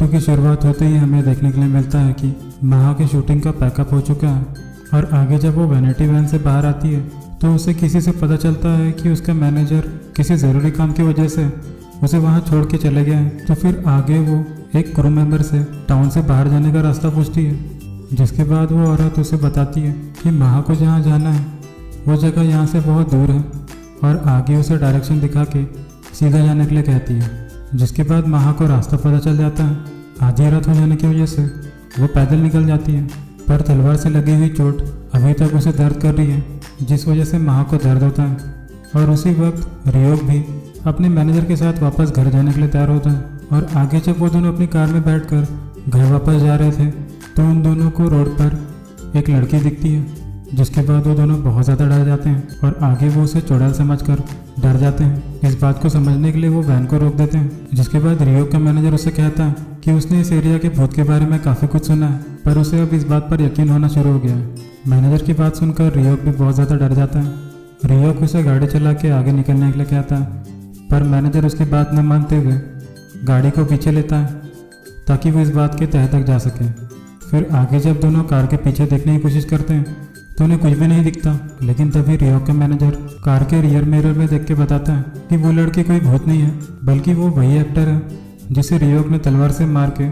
Part 2 की शुरुआत होते ही हमें देखने के लिए मिलता है कि महा की शूटिंग का पैकअप हो चुका है और आगे जब वो वैनिटी वैन से बाहर आती है तो उसे किसी से पता चलता है कि उसका मैनेजर किसी ज़रूरी काम की वजह से उसे वहाँ छोड़ के चले गए हैं। तो फिर आगे वो एक क्रू मेंबर से टाउन से बाहर जाने का रास्ता पूछती है, जिसके बाद वो औरत उसे बताती है कि महा को जहाँ जाना है वो जगह यहाँ से बहुत दूर है और आगे उसे डायरेक्शन दिखा के सीधा जाने के लिए कहती है। जिसके बाद महा को रास्ता पता चल जाता है। आधी रात हो जाने की वजह से वो पैदल निकल जाती है, पर तलवार से लगी हुई चोट अभी तक उसे दर्द कर रही है, जिस वजह से महा को दर्द होता है। और उसी वक्त रियोक भी अपने मैनेजर के साथ वापस घर जाने के लिए तैयार होता है। और आगे जब वो दोनों अपनी कार में बैठकर घर वापस जा रहे थे तो उन दोनों को रोड पर एक लड़की दिखती है, जिसके बाद वो दोनों बहुत ज़्यादा डर जाते हैं और आगे वो उसे चुड़ैल समझकर डर जाते हैं। इस बात को समझने के लिए वो वैन को रोक देते हैं। जिसके बाद रियोक का मैनेजर उसे कहता है कि उसने इस एरिया के भूत के बारे में काफ़ी कुछ सुना है, पर उसे अब इस बात पर यकीन होना शुरू हो गया है। मैनेजर की बात सुनकर रियोक भी बहुत ज़्यादा डर जाता है। रियोक उसे गाड़ी चला के आगे निकलने के लिए कहता है, पर मैनेजर उसकी बात न मानते हुए गाड़ी को पीछे लेता है ताकि वो इस बात के तह तक जा सके। फिर आगे जब दोनों कार के पीछे देखने की कोशिश करते हैं तो उन्हें कुछ भी नहीं दिखता, लेकिन तभी रियोक का मैनेजर कार के रियर मिरर में देख के बताता है कि वो लड़की कोई भूत नहीं है, बल्कि वो वही एक्टर है जिसे रियोक ने तलवार से मार के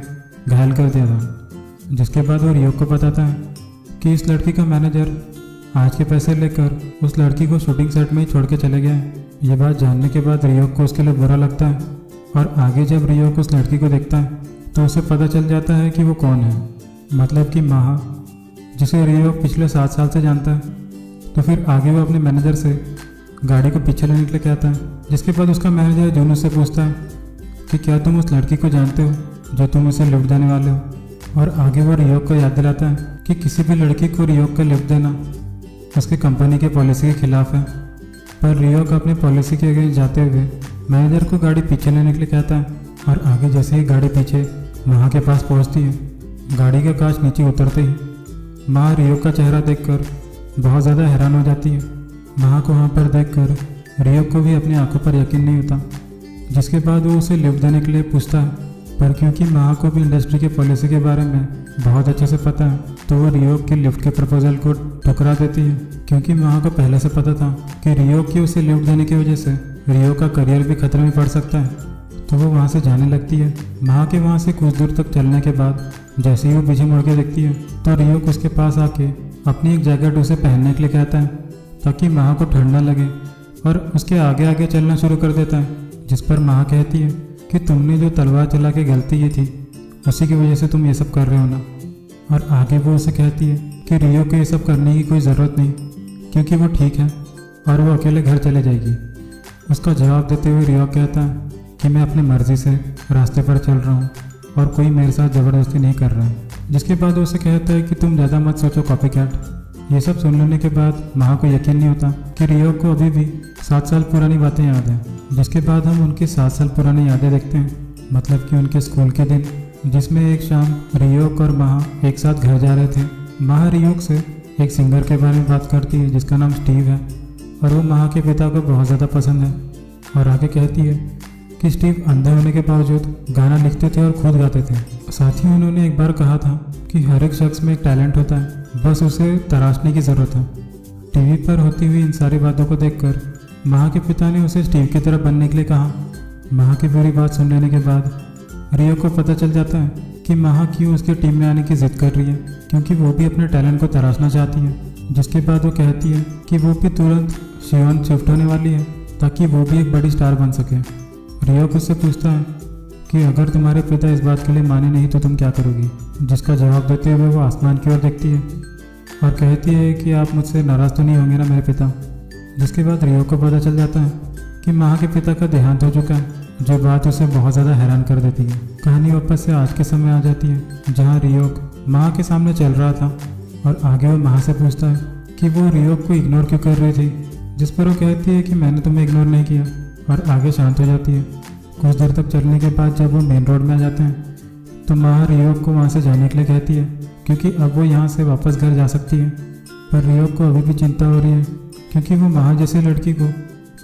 घायल कर दिया था। जिसके बाद वो रियोक को बताता है कि इस लड़की का मैनेजर आज के पैसे लेकर उस लड़की को शूटिंग सेट में ही छोड़ के चले गए हैं। ये बात जानने के बाद रियोक को उसके लिए बुरा लगता है और आगे जब रियोक उस लड़की को देखता है तो उसे पता चल जाता है कि वो कौन है, मतलब कि महा, जिसे रियोक पिछले 7 साल से जानता है। तो फिर आगे वो अपने मैनेजर से गाड़ी को पीछे लेने के लिए कहता है। जिसके बाद उसका मैनेजर जूनू से पूछता है कि क्या तुम उस लड़की को जानते हो जो तुम उसे लिफ्ट देने वाले हो। और आगे वो रियोक को याद दिलाता है कि किसी भी लड़की को रियोक का लिफ्ट देना उसकी कंपनी के पॉलिसी के खिलाफ है। पर रियोक अपनी पॉलिसी के अगेंस्ट जाते हुए मैनेजर को गाड़ी पीछे लेने के लिए कहता है। और आगे जैसे ही गाड़ी पीछे महा के पास पहुंचती है, गाड़ी का कांच नीचे उतरते ही महा रियोक का चेहरा देखकर बहुत ज़्यादा हैरान हो जाती है। महा को वहाँ पर देखकर रियोक को भी अपनी आंखों पर यकीन नहीं होता। जिसके बाद वो उसे लिफ्ट देने के लिए पूछता है, पर क्योंकि महा को भी इंडस्ट्री के पॉलिसी के बारे में बहुत अच्छे से पता है तो वो रियोक के लिफ्ट के प्रपोजल को ठुकरा देती है, क्योंकि महा को पहले से पता था कि रियोक की उसे लिफ्ट देने की वजह से रियोक का करियर भी खतरे में पड़ सकता है। तो वो वहाँ से जाने लगती है। महा के वहाँ से कुछ दूर तक चलने के बाद जैसे ही वो पीछे मुड़ के देखती है तो रियोक उसके पास आके अपनी एक जैकेट उसे पहनने के लिए कहता है ताकि महा को ठंड न लगे, और उसके आगे आगे चलना शुरू कर देता है। जिस पर महा कहती है कि तुमने जो तलवार चला के गलती की थी उसी की वजह से तुम ये सब कर रहे हो ना। और आगे वो उसे कहती है कि रियोक को ये सब करने की कोई ज़रूरत नहीं, क्योंकि वो ठीक है और वो अकेले घर चले जाएगी। उसका जवाब देते हुए रियोक कहता है कि मैं अपनी मर्ज़ी से रास्ते पर चल रहा हूँ और कोई मेरे साथ ज़बरदस्ती नहीं कर रहा है। जिसके बाद वो उसे कहता है कि तुम ज़्यादा मत सोचो कॉपी कैट। ये सब सुन लेने के बाद महा को यकीन नहीं होता कि रियोक को अभी भी 7 साल पुरानी बातें याद हैं। जिसके बाद हम उनकी 7 साल पुरानी यादें देखते हैं, मतलब कि उनके स्कूल के दिन, जिसमें एक शाम रियोक और महा एक साथ घर जा रहे थे। महा रियोक से एक सिंगर के बारे में बात करती है जिसका नाम स्टीव है और वो महा के पिता को बहुत ज़्यादा पसंद है। और आगे कहती है कि स्टीव अंधे होने के बावजूद गाना लिखते थे और खुद गाते थे। साथ ही उन्होंने एक बार कहा था कि हर एक शख्स में एक टैलेंट होता है, बस उसे तराशने की ज़रूरत है। टीवी पर होती हुई इन सारी बातों को देखकर महा के पिता ने उसे स्टीव की तरह बनने के लिए कहा। महा की पूरी बात सुन लेने के बाद रियोक को पता चल जाता है कि महा क्यों उसकी टीम में आने की जिद कर रही है, क्योंकि वो भी अपने टैलेंट को तराशना चाहती है। जिसके बाद वो कहती है कि वो भी तुरंत शियोन शिफ्ट होने वाली है ताकि वो भी एक बड़ी स्टार बन सके। रियोक उससे पूछता है कि अगर तुम्हारे पिता इस बात के लिए माने नहीं तो तुम क्या करोगी। जिसका जवाब देते हुए वो आसमान की ओर देखती है और कहती है कि आप मुझसे नाराज़ तो नहीं होंगे ना मेरे पिता। जिसके बाद रियोक को पता चल जाता है कि महा के पिता का देहांत हो चुका है, जो बात उसे बहुत ज़्यादा हैरान कर देती है। कहानी वापस से आज के समय आ जाती है जहाँ रियोक महा के सामने चल रहा था और आगे वो महा से पूछता है कि वो रियोक को इग्नोर क्यों कर रही थी। जिस पर वो कहती है कि मैंने तुम्हें इग्नोर नहीं किया, और आगे शांत हो जाती है। कुछ देर तक चलने के बाद जब वो मेन रोड में आ जाते हैं तो महा रियोक को वहाँ से जाने के लिए कहती है, क्योंकि अब वो यहाँ से वापस घर जा सकती है। पर रियोक को अभी भी चिंता हो रही है, क्योंकि वो महा जैसी लड़की को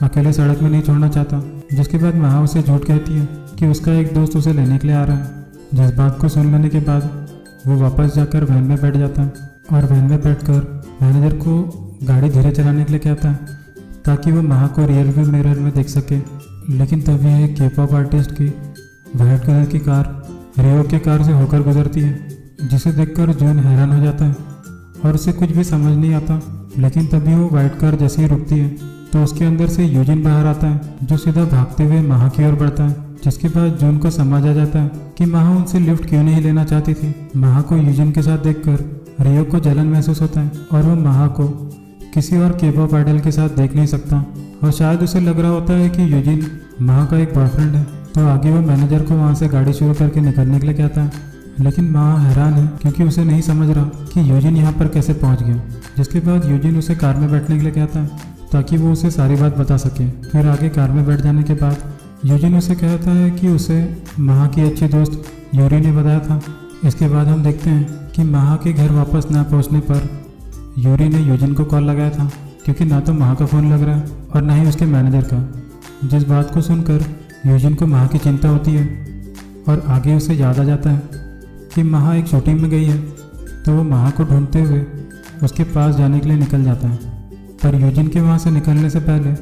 अकेले सड़क में नहीं छोड़ना चाहता। जिसके बाद महा उसे झूठ कहती है कि उसका एक दोस्त उसे लेने के लिए आ रहा है। जिस बात को सुन लेने के बाद वो वापस जाकर वैन में बैठ जाता है और वैन में बैठकर मैनेजर को गाड़ी धीरे चलाने के लिए कहता है ताकि वो महा को रियर व्यू मिरर में देख सके। लेकिन तभी एक के-पॉप आर्टिस्ट की वाइट कलर की कार रियोक के कार से होकर गुजरती है, जिसे देखकर जून हैरान हो जाता है और उसे कुछ भी समझ नहीं आता। लेकिन तभी वो वाइट कार जैसे ही रुकती है तो उसके अंदर से यूजिन बाहर आता है, जो सीधा भागते हुए महा की ओर बढ़ता है। जिसके बाद जून को समझ आ जाता है कि महा उनसे लिफ्ट क्यों नहीं लेना चाहती थी। महा को यूजिन के साथ देखकर रियोक को जलन महसूस होता है और वो महा को किसी और के-पॉप आइडल के साथ देख नहीं सकता और शायद उसे लग रहा होता है कि यूजिन महा का एक बॉयफ्रेंड है। तो आगे वो मैनेजर को वहाँ से गाड़ी शुरू करके निकलने के लिए कहता है, लेकिन महा हैरान है क्योंकि उसे नहीं समझ रहा कि यूजिन यहाँ पर कैसे पहुँच गया। जिसके बाद यूजिन उसे कार में बैठने के लिए कहता है ताकि वो उसे सारी बात बता सके। फिर आगे कार में बैठ जाने के बाद यूजिन उसे कहता है कि उसे महा की अच्छी दोस्त यूरी ने बताया था। इसके बाद हम देखते हैं कि महा के घर वापस ना पहुंचने पर यूरी ने यूजिन को कॉल लगाया था, क्योंकि ना तो महा का फ़ोन लग रहा है और ना ही उसके मैनेजर का। जिस बात को सुनकर यूजिन को महा की चिंता होती है और आगे उसे याद आ जाता है कि महा एक शूटिंग में गई है। तो वो महा को ढूंढते हुए उसके पास जाने के लिए निकल जाता है, पर यूजिन के वहाँ से निकलने से पहले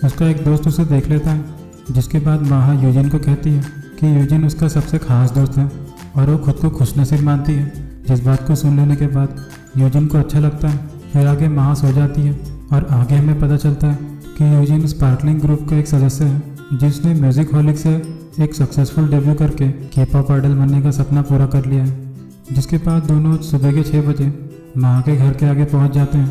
उसका एक दोस्त उसे देख लेता है। जिसके बाद महा यूजिन को कहती है कि यूजिन उसका सबसे खास दोस्त है और वो खुद को खुशनसीब मानती है। जिस बात को सुन लेने के बाद यूजिन को अच्छा लगता है। फिर आगे महा सो जाती है और आगे हमें पता चलता है कि यूजिन स्पार्कलिंग ग्रुप का एक सदस्य है, जिसने म्यूजिक हॉलिक से एक सक्सेसफुल डेब्यू करके के-पॉप आइडल बनने का सपना पूरा कर लिया है। जिसके बाद दोनों सुबह के 6 बजे महा के घर के आगे पहुंच जाते हैं,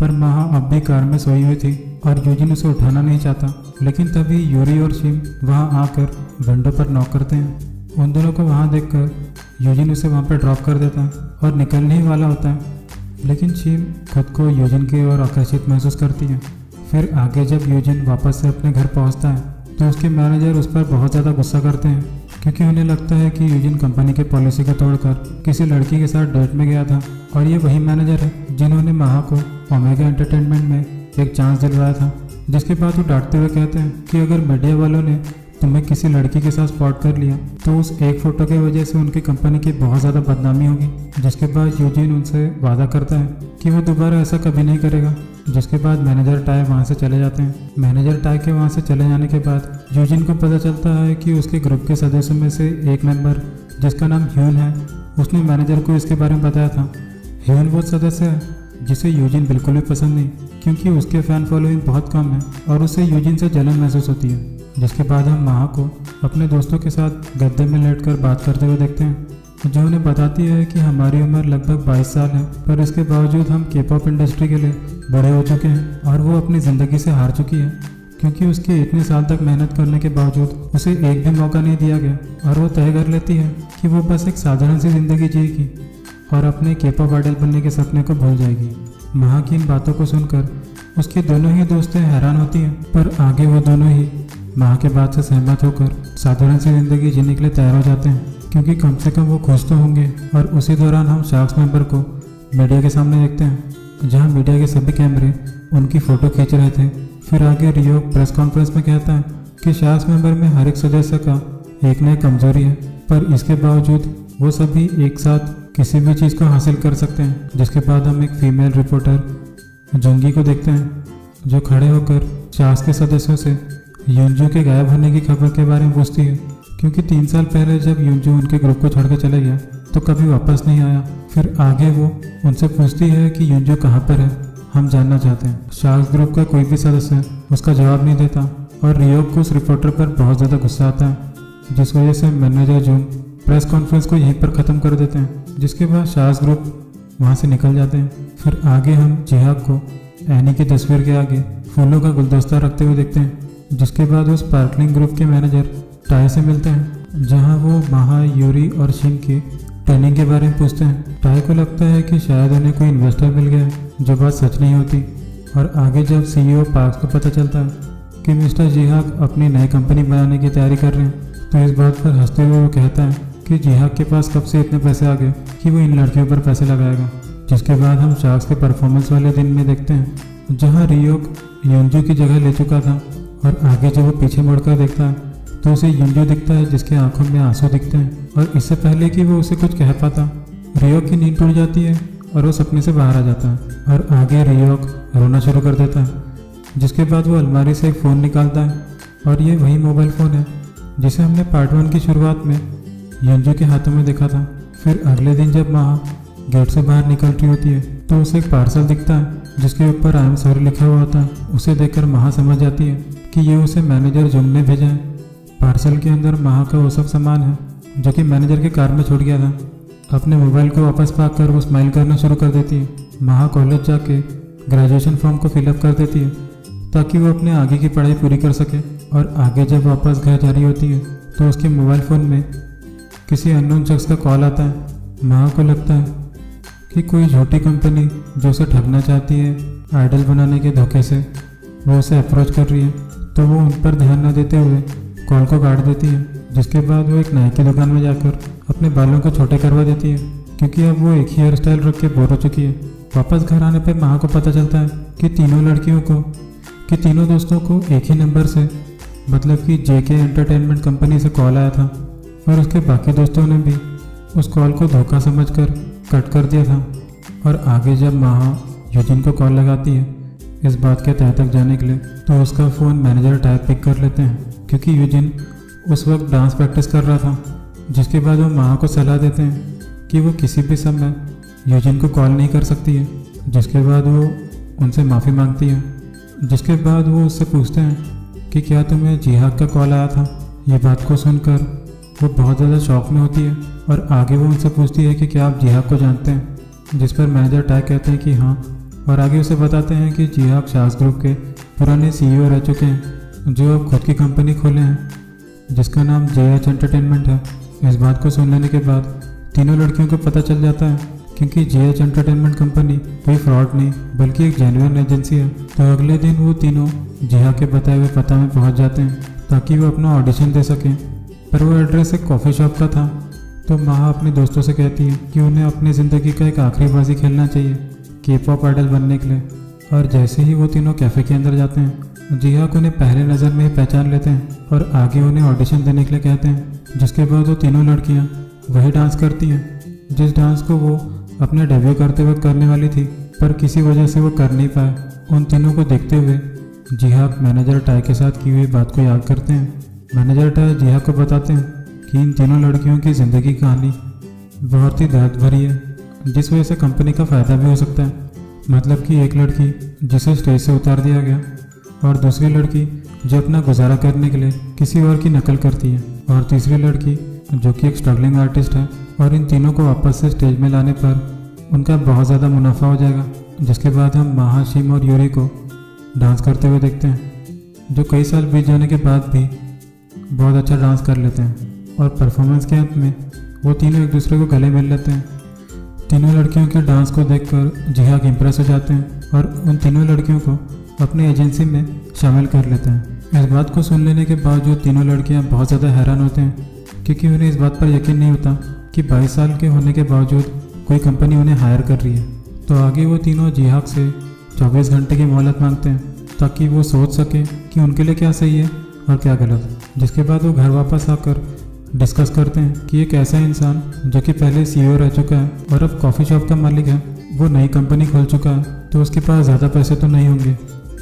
पर महा अब भी कार में सोई हुई थी और यूजिन उसे उठाना नहीं चाहता। लेकिन तभी यूरी और शिम वहां आकर विंडो पर नॉक करते हैं। उन दोनों को वहां देखकर यूजिन उसे वहां पर ड्रॉप कर देता है और निकलने ही वाला होता है। लेकिन शिम खुद को यूजिन की ओर आकर्षित महसूस करती है। फिर आगे जब यूजिन वापस से अपने घर पहुंचता है तो उसके मैनेजर उस पर बहुत ज़्यादा गुस्सा करते हैं, क्योंकि उन्हें लगता है कि यूजिन कंपनी के पॉलिसी को तोड़कर किसी लड़की के साथ डेट में गया था और ये वही मैनेजर है जिन्होंने महा को ओमेगा एंटरटेनमेंट में एक चांस दिलवाया था। जिसके बाद वो डांटते हुए कहते हैं कि अगर मीडिया वालों ने तुम्हें किसी लड़की के साथ स्पॉट कर लिया तो उस एक फ़ोटो की वजह से उनकी कंपनी की बहुत ज़्यादा बदनामी होगी। जिसके बाद यूजिन उनसे वादा करता है कि वो दोबारा ऐसा कभी नहीं करेगा। जिसके बाद मैनेजर टाई वहाँ से चले जाते हैं। मैनेजर टाई के वहाँ से चले जाने के बाद यूजिन को पता चलता है कि उसके ग्रुप के सदस्यों में से एक मेंबर जिसका नाम ह्यून है, उसने मैनेजर को इसके बारे में बताया था। ह्यून वो सदस्य है जिसे यूजिन बिल्कुल भी पसंद नहीं, क्योंकि उसके फ़ैन फॉलोइंग बहुत कम है और उसे यूजिन से जलन महसूस होती है। जिसके बाद हम महा को अपने दोस्तों के साथ गद्दे में लेटकर बात करते हुए देखते हैं, जो उन्हें बताती है कि हमारी उम्र लगभग 22 साल है, पर इसके बावजूद हम के-पॉप इंडस्ट्री के लिए बड़े हो चुके हैं और वो अपनी ज़िंदगी से हार चुकी है, क्योंकि उसके इतने साल तक मेहनत करने के बावजूद उसे एक भी मौका नहीं दिया गया और वो तय कर लेती है कि वो बस एक साधारण सी ज़िंदगी जिएगी और अपने के-पॉप आइडल बनने के सपने को भूल जाएगी। महा की इन बातों को सुनकर उसकी दोनों ही दोस्तें हैरान होती हैं, पर आगे वो दोनों ही महा के बात से सहमत होकर साधारण सी ज़िंदगी जीने के लिए तैयार हो जाते हैं, क्योंकि कम से कम वो खुश तो होंगे। और उसी दौरान हम शार्क्स मेंबर को मीडिया के सामने देखते हैं, जहाँ मीडिया के सभी कैमरे उनकी फ़ोटो खींच रहे थे। फिर आगे रियोक प्रेस कॉन्फ्रेंस में कहता है कि शार्क्स मेंबर में हर एक सदस्य का एक नई कमजोरी है, पर इसके बावजूद वो सभी एक साथ किसी भी चीज़ को हासिल कर सकते हैं। जिसके बाद हम एक फीमेल रिपोर्टर जुंगी को देखते हैं, जो खड़े होकर शार्क्स के सदस्यों से यूनजू के गायब होने की खबर के बारे में पूछती है, क्योंकि 3 साल पहले जब यूनजू उनके ग्रुप को छोड़कर चले गया तो कभी वापस नहीं आया। फिर आगे वो उनसे पूछती है कि यूनजू कहाँ पर है, हम जानना चाहते हैं। शार्क्स ग्रुप का कोई भी सदस्य उसका जवाब नहीं देता और रियोक को उस रिपोर्टर पर बहुत ज़्यादा गुस्सा आता है, जिस वजह से मैनेजर जून प्रेस कॉन्फ्रेंस को यहीं पर ख़त्म कर देते हैं। जिसके बाद शार्क्स ग्रुप वहाँ से निकल जाते हैं। फिर आगे हम जिहाक को एनी की तस्वीर के आगे फूलों का गुलदस्ता रखते हुए देखते हैं। जिसके बाद वो स्पार्कलिंग ग्रुप के मैनेजर टाई से मिलते हैं, जहाँ वो महा, यूरी और शिन की ट्रेनिंग के बारे में पूछते हैं। टाई को लगता है कि शायद उन्हें कोई इन्वेस्टर मिल गया है, जो बात सच नहीं होती। और आगे जब CEO पार्क्स को पता चलता है कि मिस्टर जिहाक अपनी नई कंपनी बनाने की तैयारी कर रहे हैं, तो इस बात पर हंसते हुए वो कहता है कि जिहाक के पास कब से इतने पैसे आ गए कि वो इन लड़कियों पर पैसे लगाएगा। जिसके बाद हम शार्क्स के परफॉर्मेंस वाले दिन में देखते हैं, जहाँ रियोक यूनजू की जगह ले चुका था और आगे जब वो पीछे मुड़कर देखता है तो उसे युंजू दिखता है जिसके आंखों में आंसू दिखते हैं। और इससे पहले कि वो उसे कुछ कह पाता, रियोक की नींद टूट जाती है और वो सपने से बाहर आ जाता है। और आगे रियोक रोना शुरू कर देता है, जिसके बाद वो अलमारी से एक फ़ोन निकालता है और ये वही मोबाइल फ़ोन है जिसे हमने पार्ट 1 की शुरुआत में युंजू के हाथों में देखा था। फिर अगले दिन जब महा गेट से बाहर निकल रही होती है तो उसे एक पार्सल दिखता है जिसके ऊपर आई एम सॉरी लिखा हुआ होता है। उसे देखकर महा समझ जाती है कि ये उसे मैनेजर जुंग ने भेजा है। पार्सल के अंदर महा का वो सब सामान है जो कि मैनेजर के कार में छूट गया था। अपने मोबाइल को वापस पाकर वो स्माइल करना शुरू कर देती है। महा कॉलेज जाके ग्रेजुएशन फॉर्म को फिलअप कर देती है ताकि वो अपने आगे की पढ़ाई पूरी कर सके। और आगे जब वापस घर जा रही होती है तो उसके मोबाइल फ़ोन में किसी अननोन शख्स का कॉल आता है। महा को लगता है कि कोई झूठी कंपनी जो उसे ठगना चाहती है आइडल बनाने के धोखे से, वो उसे अप्रोच कर रही है। तो वो उन पर ध्यान न देते हुए कॉल को काट देती है, जिसके बाद वो एक नाई की दुकान में जाकर अपने बालों को छोटे करवा देती है क्योंकि अब वो एक ही हेयर स्टाइल रख के बोर हो चुकी है। वापस घर आने पर महा को पता चलता है कि तीनों दोस्तों को एक ही नंबर से, मतलब कि जेके एंटरटेनमेंट कंपनी से कॉल आया था और उसके बाकी दोस्तों ने भी उस कॉल को धोखा समझकर कट कर दिया था। और आगे जब महा यूजिन को कॉल लगाती है इस बात के तह तक जाने के लिए तो उसका फ़ोन मैनेजर टाइप पिक कर लेते हैं क्योंकि यूजिन उस वक्त डांस प्रैक्टिस कर रहा था। जिसके बाद वो महा को सलाह देते हैं कि वो किसी भी समय यूजिन को कॉल नहीं कर सकती है। जिसके बाद वो उनसे माफ़ी मांगती है। जिसके बाद वो उससे पूछते हैं कि क्या तुम्हें जिहाद का कॉल आया था। ये बात को सुनकर वो बहुत ज़्यादा शौक में होती है और आगे वो उनसे पूछती है कि क्या आप जिहाद को जानते हैं, जिस पर मैनेजर टैग कहते हैं कि हाँ। और आगे उसे बताते हैं कि जिहाद शास ग्रुप के पुराने CEO रह चुके हैं जो अब खुद की कंपनी खोले हैं जिसका नाम JH एंटरटेनमेंट है। इस बात को सुन लेने के बाद तीनों लड़कियों को पता चल जाता है क्योंकि JH एंटरटेनमेंट कंपनी कोई फ्रॉड नहीं बल्कि एक जेन्युइन एजेंसी है। तो अगले दिन वो तीनों जिहा के बताए हुए पता में पहुंच जाते हैं ताकि वो अपना ऑडिशन दे सकें। पर वो एड्रेस एक कॉफ़ी शॉप का था। तो महा अपने दोस्तों से कहती है कि उन्हें अपनी ज़िंदगी का एक आखिरी बाजी खेलना चाहिए K-pop आइडल बनने के लिए। और जैसे ही वो तीनों कैफ़े के अंदर जाते हैं जिहा को उन्हें पहले नज़र में ही पहचान लेते हैं और आगे उन्हें ऑडिशन देने के लिए कहते हैं। जिसके बाद वो तीनों लड़कियां वही डांस करती हैं जिस डांस को वो अपने डेब्यू करते वक्त करने वाली थी, पर किसी वजह से वो कर नहीं पाए। उन तीनों को देखते हुए जिहा मैनेजर टाई के साथ की हुई बात को याद करते हैं। मैनेजर टाई जिहा को बताते हैं कि इन तीनों लड़कियों की ज़िंदगी कहानी बहुत ही दर्द भरी है जिस वजह से कंपनी का फ़ायदा भी हो सकता है। मतलब कि एक लड़की जिसे स्टेज से उतार दिया गया और दूसरी लड़की जो अपना गुजारा करने के लिए किसी और की नकल करती है और तीसरी लड़की जो कि एक स्ट्रगलिंग आर्टिस्ट है। और इन तीनों को वापस से स्टेज में लाने पर उनका बहुत ज़्यादा मुनाफा हो जाएगा। जिसके बाद हम महा, शिम और यूरी को डांस करते हुए देखते हैं जो कई साल बीत जाने के बाद भी बहुत अच्छा डांस कर लेते हैं। और परफॉर्मेंस के अंत में वो तीनों एक दूसरे को गले मिल लेते हैं। तीनों लड़कियों के डांस को देखकर जिहा इम्प्रेस हो जाते हैं और उन तीनों लड़कियों को अपनी एजेंसी में शामिल कर लेते हैं। इस बात को सुन लेने के बाद जो तीनों लड़कियां बहुत ज़्यादा हैरान होते हैं क्योंकि उन्हें इस बात पर यकीन नहीं होता कि 22 साल के होने के बावजूद कोई कंपनी उन्हें हायर कर रही है। तो आगे वो तीनों जिहा से 24 घंटे की मोहलत मांगते हैं ताकि वो सोच सकें कि उनके लिए क्या सही है और क्या गलत। जिसके बाद वो घर वापस आकर डिस्कस करते हैं कि एक ऐसा इंसान जो कि पहले CEO रह चुका है और अब कॉफ़ी शॉप का मालिक है, वो नई कंपनी खोल चुका है, तो उसके पास ज़्यादा पैसे तो नहीं होंगे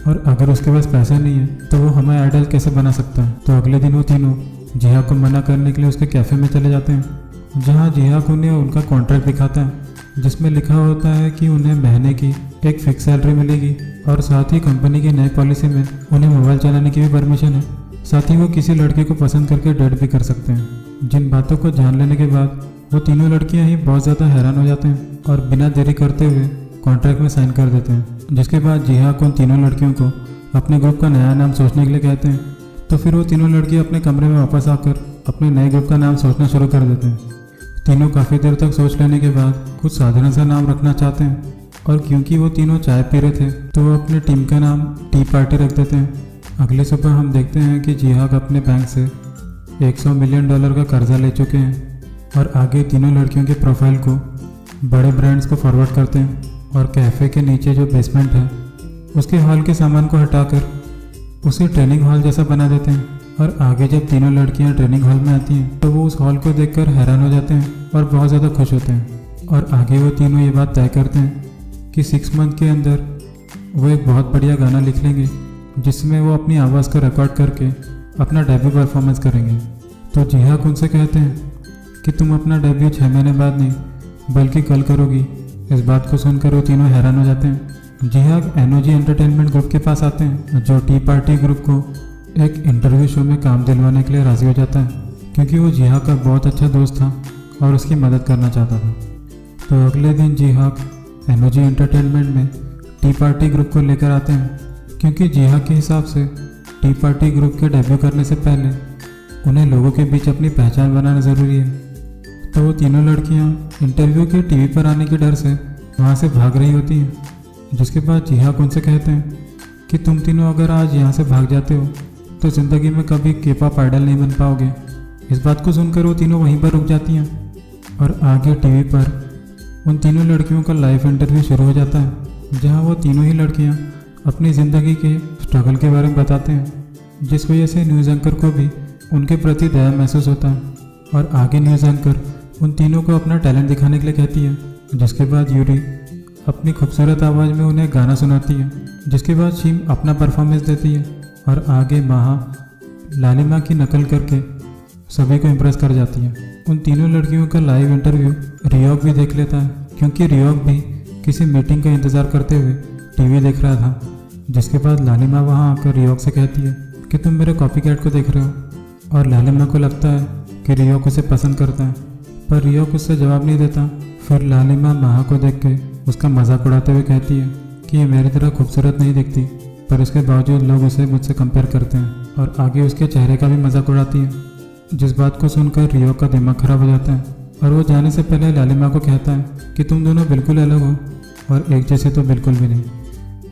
और अगर उसके पास पैसा नहीं है तो वो हमें आइडल कैसे बना सकता है। तो अगले दिन वो तीनों जिहा को मना करने के लिए उसके कैफ़े में चले जाते हैं जहाँ जिहा को उन्हें उनका कॉन्ट्रैक्ट दिखाता है जिसमें लिखा होता है कि उन्हें महीने की एक फिक्स सैलरी मिलेगी और साथ ही कंपनी की नई पॉलिसी में उन्हें मोबाइल चलाने की भी परमिशन है। साथ ही वो किसी लड़के को पसंद करके डेट भी कर सकते हैं। जिन बातों को जान लेने के बाद वो तीनों लड़कियां ही बहुत ज़्यादा हैरान हो जाते हैं और बिना देरी करते हुए कॉन्ट्रैक्ट में साइन कर देते हैं। जिसके बाद जिहा को उन तीनों लड़कियों को अपने ग्रुप का नया नाम सोचने के लिए कहते हैं। तो फिर वो तीनों लड़कियां अपने कमरे में वापस आकर अपने नए ग्रुप का नाम सोचना शुरू कर देते हैं। तीनों काफ़ी देर तक सोच लेने के बाद कुछ साधारण सा नाम रखना चाहते हैं और क्योंकि वो तीनों चाय पी रहे थे तो वो अपने टीम का नाम टी पार्टी रख देते हैं। अगले सुबह हम देखते हैं कि जिहाद अपने बैंक से $100 मिलियन का कर्जा ले चुके हैं और आगे तीनों लड़कियों के प्रोफाइल को बड़े ब्रांड्स को फॉरवर्ड करते हैं और कैफ़े के नीचे जो बेसमेंट है उसके हॉल के सामान को हटाकर उसे ट्रेनिंग हॉल जैसा बना देते हैं। और आगे जब तीनों लड़कियां ट्रेनिंग हॉल में आती हैं तो वो उस हॉल को देखकर हैरान हो जाते हैं और बहुत ज़्यादा खुश होते हैं। और आगे वो तीनों ये बात तय करते हैं कि 6 मंथ के अंदर वो एक बहुत बढ़िया गाना लिख लेंगे जिसमें वो अपनी आवाज़ को रिकॉर्ड करके अपना डेब्यू परफॉर्मेंस करेंगे। तो जिहाक उनसे कहते हैं कि तुम अपना डेब्यू 6 महीने बाद नहीं बल्कि कल करोगी। इस बात को सुनकर वो तीनों हैरान हो जाते हैं। जिहाक एनओजी एंटरटेनमेंट ग्रुप के पास आते हैं जो टी पार्टी ग्रुप को एक इंटरव्यू शो में काम दिलवाने के लिए राज़ी हो जाता है क्योंकि वो जिहाक का बहुत अच्छा दोस्त था और उसकी मदद करना चाहता था। तो अगले दिन जिहाक एनओजी एंटरटेनमेंट में टी पार्टी ग्रुप को लेकर आते हैं क्योंकि जिहाक के हिसाब से टी पार्टी ग्रुप के डेब्यू करने से पहले उन्हें लोगों के बीच अपनी पहचान बनाना ज़रूरी है। तो वो तीनों लड़कियां इंटरव्यू के टीवी पर आने के डर से वहाँ से भाग रही होती हैं, जिसके बाद जिहाक उनसे कहते हैं कि तुम तीनों अगर आज यहाँ से भाग जाते हो तो ज़िंदगी में कभी के-पॉप आइडल नहीं बन पाओगे। इस बात को सुनकर वो तीनों वहीं पर रुक जाती हैं और आगे टीवी पर उन तीनों लड़कियों का लाइव इंटरव्यू शुरू हो जाता है जहाँ वो तीनों ही लड़कियाँ अपनी ज़िंदगी के स्ट्रगल के बारे में बताते हैं, जिस वजह से न्यूज़ एंकर को भी उनके प्रति दया महसूस होता है। और आगे न्यूज़ एंकर उन तीनों को अपना टैलेंट दिखाने के लिए कहती है, जिसके बाद यूरी अपनी खूबसूरत आवाज़ में उन्हें गाना सुनाती है, जिसके बाद शीम अपना परफॉर्मेंस देती है और आगे महा लालिमा की नकल करके सभी को इम्प्रेस कर जाती है। उन तीनों लड़कियों का लाइव इंटरव्यू रियोक भी देख लेता है क्योंकि रियोक भी किसी मीटिंग का इंतज़ार करते हुए टीवी देख रहा था, जिसके बाद लालिमा वहां आकर रियोक से कहती है कि तुम मेरे कॉपी कैट को देख रहे हो। और लालिमा को लगता है कि रियोक उसे पसंद करता है, पर रियोक उससे जवाब नहीं देता। फिर लालिमा महा को देख के उसका मजाक उड़ाते हुए कहती है कि ये मेरी तरह खूबसूरत नहीं दिखती, पर इसके बावजूद लोग उसे मुझसे कंपेयर करते हैं। और आगे उसके चेहरे का भी मजाक उड़ाती है, जिस बात को सुनकर रियोक का दिमाग खराब हो जाता है और वो जाने से पहले लालिमा को कहता है कि तुम दोनों बिल्कुल अलग हो और एक जैसे तो बिल्कुल भी नहीं।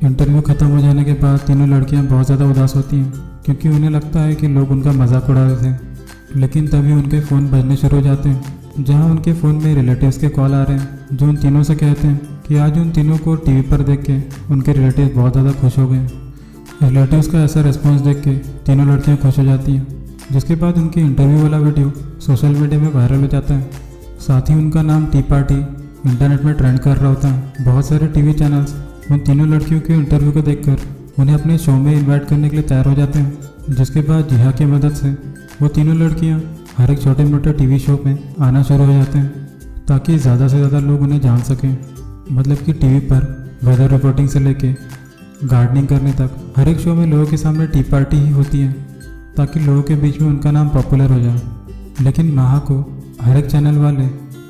इंटरव्यू ख़त्म हो जाने के बाद तीनों लड़कियां बहुत ज़्यादा उदास होती हैं क्योंकि उन्हें लगता है कि लोग उनका मजाक उड़ा रहे थे। लेकिन तभी उनके फ़ोन बजने शुरू हो जाते हैं, जहां उनके फ़ोन में रिलेटिव्स के कॉल आ रहे हैं जो उन तीनों से कहते हैं कि आज उन तीनों को टीवी पर देख के उनके रिलेटिव बहुत ज़्यादा खुश हो गए। रिलेटिव्स का ऐसा रिस्पॉन्स देख के तीनों लड़कियाँ खुश हो जाती हैं, जिसके बाद उनकी इंटरव्यू वाला वीडियो सोशल मीडिया में वायरल हो जाता है। साथ ही उनका नाम टी पार्टी इंटरनेट में ट्रेंड कर रहा होता है। बहुत सारे टीवी चैनल्स उन तीनों लड़कियों के इंटरव्यू को देखकर उन्हें अपने शो में इनवाइट करने के लिए तैयार हो जाते हैं, जिसके बाद जिहा की मदद से वो तीनों लड़कियां हर एक छोटे मोटे टीवी शो में आना शुरू हो जाते हैं ताकि ज़्यादा से ज़्यादा लोग उन्हें जान सकें। मतलब कि टीवी पर वेदर रिपोर्टिंग से लेके गार्डनिंग करने तक हर एक शो में लोगों के सामने टी पार्टी ही होती है ताकि लोगों के बीच में उनका नाम पॉपुलर हो जाए। लेकिन महा को हर एक चैनल वाले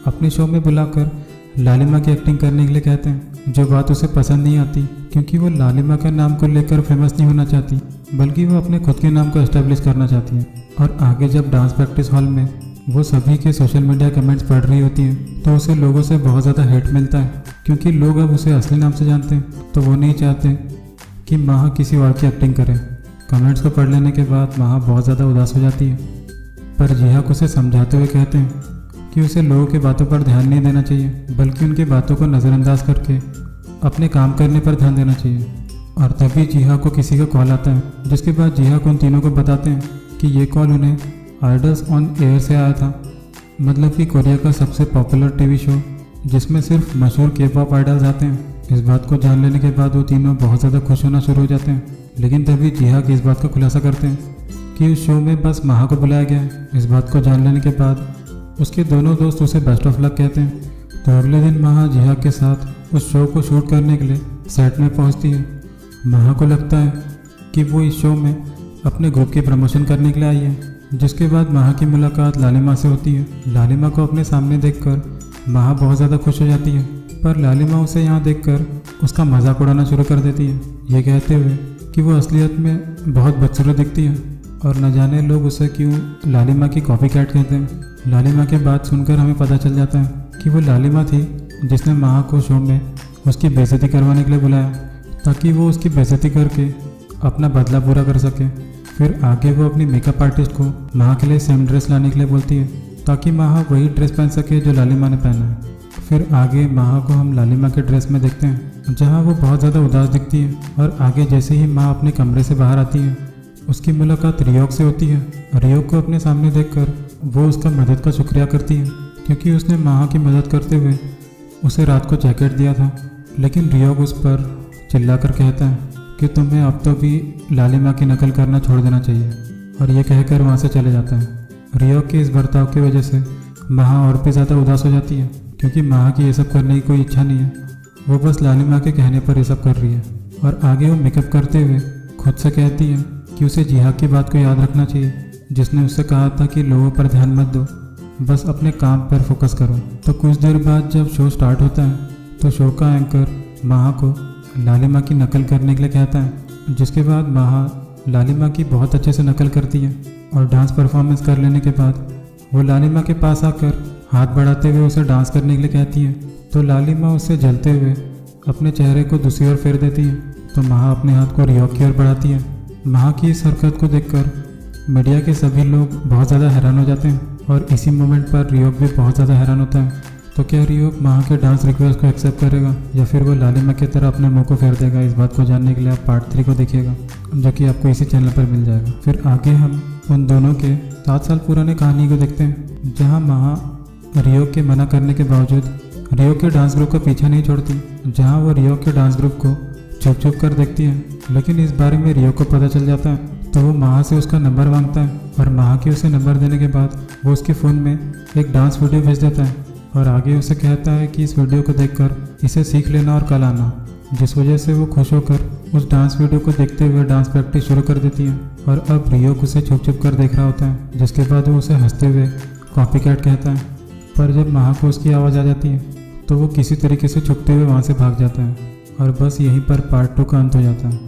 अपने शो में बुलाकर लालिमा की एक्टिंग करने के लिए कहते हैं, जो बात उसे पसंद नहीं आती क्योंकि वो लालिमा के नाम को लेकर फेमस नहीं होना चाहती, बल्कि वो अपने खुद के नाम को एस्टेब्लिश करना चाहती है। और आगे जब डांस प्रैक्टिस हॉल में वो सभी के सोशल मीडिया कमेंट्स पढ़ रही होती हैं तो उसे लोगों से बहुत ज़्यादा हेट मिलता है क्योंकि लोग अब उसे असली नाम से जानते हैं, तो वो नहीं चाहते कि महा किसी और की एक्टिंग करे। कमेंट्स को पढ़ लेने के बाद महा बहुत ज़्यादा उदास हो जाती है, पर जिहाक उसे समझाते हुए कहते हैं कि उसे लोगों की बातों पर ध्यान नहीं देना चाहिए, बल्कि उनकी बातों को नज़रअंदाज करके अपने काम करने पर ध्यान देना चाहिए। और तभी जिहाक को किसी का कॉल आता है, जिसके बाद जिहाक उन तीनों को बताते हैं कि ये कॉल उन्हें आइडल्स ऑन एयर से आया था, मतलब कि कोरिया का सबसे पॉपुलर टीवी शो जिसमें सिर्फ मशहूर के-पॉप आइडल्स आते हैं। इस बात को जान लेने के बाद वो तीनों बहुत ज़्यादा खुश होना शुरू हो जाते हैं। लेकिन तभी जिहाक इस बात का खुलासा करते हैं कि उस शो में बस महा को बुलाया गया है। इस बात को जान लेने के बाद उसके दोनों दोस्त उसे बेस्ट ऑफ लक कहते हैं। तो अगले दिन महा जिहाक के साथ उस शो को शूट करने के लिए सेट में पहुंचती है। महा को लगता है कि वो इस शो में अपने ग्रुप की प्रमोशन करने के लिए आई है, जिसके बाद महा की मुलाकात लालिमा से होती है। लालिमा को अपने सामने देखकर महा बहुत ज़्यादा खुश हो जाती है, पर लालिमा उसे यहाँ देखकर उसका मजाक उड़ाना शुरू कर देती है, ये कहते हुए कि वो असलियत में बहुत बदसूरत दिखती है और न जाने लोग उसे क्यों लालिमा की कॉपी कैट कहते हैं। लालिमा के बात सुनकर हमें पता चल जाता है कि वो लालिमा थी जिसने महा को शो में उसकी बेइज्जती करवाने के लिए बुलाया, ताकि वो उसकी बेइज्जती करके अपना बदला पूरा कर सके। फिर आगे वो अपनी मेकअप आर्टिस्ट को महा के लिए सेम ड्रेस लाने के लिए बोलती है, ताकि महा वही ड्रेस पहन सके जो लालिमा ने पहना है। फिर आगे महा को हम लालिमा के ड्रेस में देखते हैं, जहाँ वो बहुत ज़्यादा उदास दिखती है। और आगे जैसे ही महा अपने कमरे से बाहर आती है उसकी मुलाकात रियोक से होती है। रियोक को अपने सामने देखकर वो उसका मदद का शुक्रिया करती है, क्योंकि उसने माहा की मदद करते हुए उसे रात को जैकेट दिया था। लेकिन रियोक उस पर चिल्लाकर कहता है कि तुम्हें अब तो भी लालिमा की नकल करना छोड़ देना चाहिए, और ये कहकर वहाँ से चले जाता है। रियोक के इस बर्ताव की वजह से माहा और भी ज़्यादा उदास हो जाती है, क्योंकि माहा की ये सब करने की कोई इच्छा नहीं है। वो बस लालिमा के कहने पर ये सब कर रही है। और आगे वो मेकअप करते हुए खुद से कहती है कि उसे जिहाद की बात को याद रखना चाहिए, जिसने उससे कहा था कि लोगों पर ध्यान मत दो, बस अपने काम पर फोकस करो। तो कुछ देर बाद जब शो स्टार्ट होता है तो शो का एंकर माहा को लालिमा की नकल करने के लिए कहता है, जिसके बाद माहा लालिमा की बहुत अच्छे से नकल करती है। और डांस परफॉर्मेंस कर लेने के बाद वो लालिमा के पास आकर हाथ बढ़ाते हुए उसे डांस करने के लिए कहती है। तो लालिमा उसे जलते हुए अपने चेहरे को दूसरी ओर फेर देती है। तो माहा अपने हाथ को रियोक की ओर बढ़ाती है। माहा की इस हरकत को देखकर मीडिया के सभी लोग बहुत ज़्यादा हैरान हो जाते हैं, और इसी मोमेंट पर रियोक भी बहुत ज़्यादा हैरान होता है। तो क्या रियोक माहा के डांस रिक्वेस्ट को एक्सेप्ट करेगा या फिर वो लालिमा की तरह अपने मुंह को फेर देगा? इस बात को जानने के लिए आप पार्ट 3 को देखिएगा, जो कि आपको इसी चैनल पर मिल जाएगा। फिर आगे हम उन दोनों के 7 साल पुराने कहानी को देखते हैं, जहाँ माहा रियोक के मना करने के बावजूद रियोक के डांस ग्रुप का पीछा नहीं छोड़ती, जहाँ वो रियोक के डांस ग्रुप को छुप छुप कर देखती है। लेकिन इस बारे में रियोक को पता चल जाता है, तो वो माहा से उसका नंबर मांगता है, और माहा की उसे नंबर देने के बाद वो उसके फ़ोन में एक डांस वीडियो भेज देता है, और आगे उसे कहता है कि इस वीडियो को देखकर इसे सीख लेना और कल आना। जिस वजह से वो खुश होकर उस डांस वीडियो को देखते हुए डांस प्रैक्टिस शुरू कर देती है। और अब रियोक उसे छुप छुप कर देख रहा होता है, जिसके बाद वो उसे हंसते हुए कॉपी कैट कहता है। पर जब माहा को उसकी आवाज़ आ जाती है तो वो किसी तरीके से छुपते हुए वहाँ से भाग जाता है। और बस यहीं पर पार्ट 2 का अंत हो जाता है।